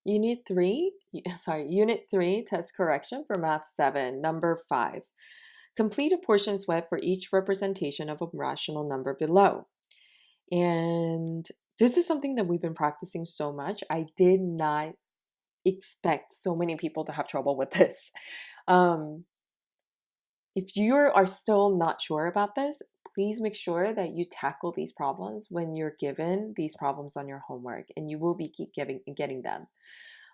Unit 3, test correction for Math 7, number 5. Complete a portions web for each representation of a rational number below. And this is something that we've been practicing so much. I did not expect so many people to have trouble with this. If you are still not sure about this, please make sure that you tackle these problems when you're given these problems on your homework, and you will be getting them.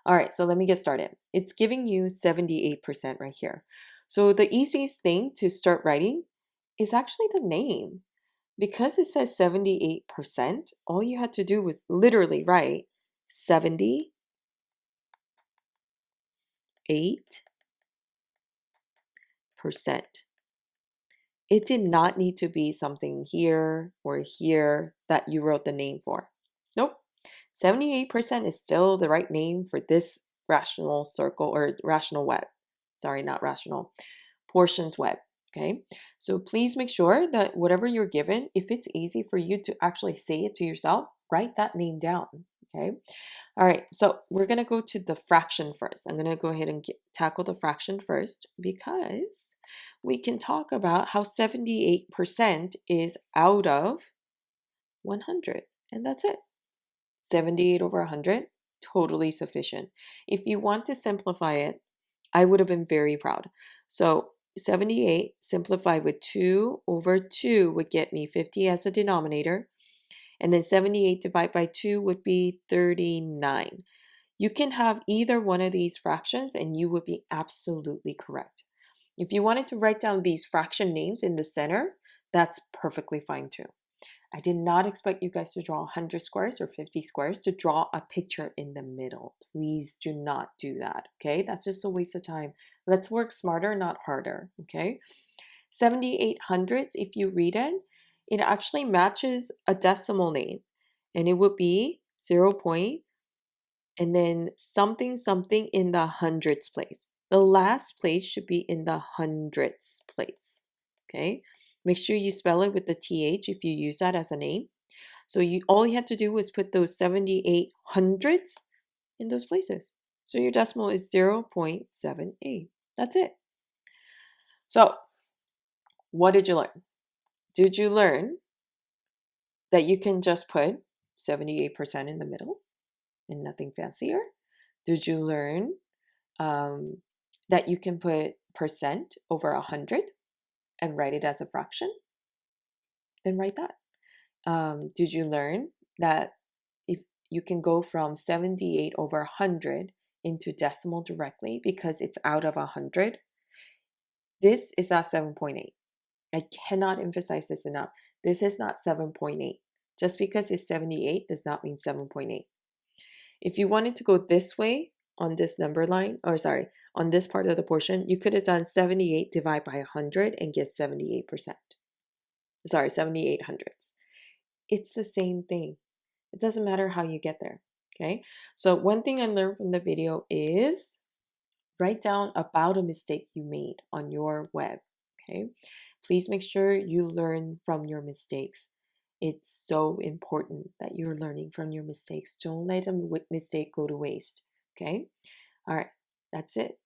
All right, so let me get started. It's giving you 78% right here. So the easiest thing to start writing is actually the name. Because it says 78%, all you had to do was literally write 78%. It did not need to be something here or here that you wrote the name for. Nope. 78% is still the right name for this rational circle or rational web. Sorry, not rational. Portions web. Okay. So please make sure that whatever you're given, if it's easy for you to actually say it to yourself, write that name down. Okay. All right. So we're going to go to the fraction first. I'm going to go ahead and tackle the fraction first because we can talk about how 78% is out of 100. And that's it. 78 over 100, totally sufficient. If you want to simplify it, I would have been very proud. So 78 simplified with 2 over 2 would get me 50 as a denominator. And then 78 divided by 2 would be 39. You can have either one of these fractions and you would be absolutely correct. If you wanted to write down these fraction names in the center, that's perfectly fine too. I did not expect you guys to draw 100 squares or 50 squares to draw a picture in the middle. Please do not do that, okay? That's just a waste of time. Let's work smarter, not harder, okay? 78 hundredths, if you read it, it actually matches a decimal name. And it would be 0 point and then something something in the hundreds place. The last place should be in the hundreds place, okay? Make sure you spell it with the TH if you use that as a name. So all you have to do is put those 78 hundredths in those places. So your decimal is 0.78. That's it. So what did you learn? Did you learn that you can just put 78% in the middle and nothing fancier? Did you learn that you can put percent over 100 and write it as a fraction? Then write that. Did you learn that if you can go from 78 over 100 into decimal directly because it's out of 100? This is not 7.8. I cannot emphasize this enough. This is not 7.8. Just because it's 78 does not mean 7.8. If you wanted to go this way on this number line, or sorry, on this part of the portion, you could have done 78 divided by 100 and get 78%. Sorry, 78 hundredths. It's the same thing. It doesn't matter how you get there, okay? So one thing I learned from the video is write down about a mistake you made on your web, okay? Please make sure you learn from your mistakes. It's so important that you're learning from your mistakes. Don't let a mistake go to waste, okay? All right, that's it.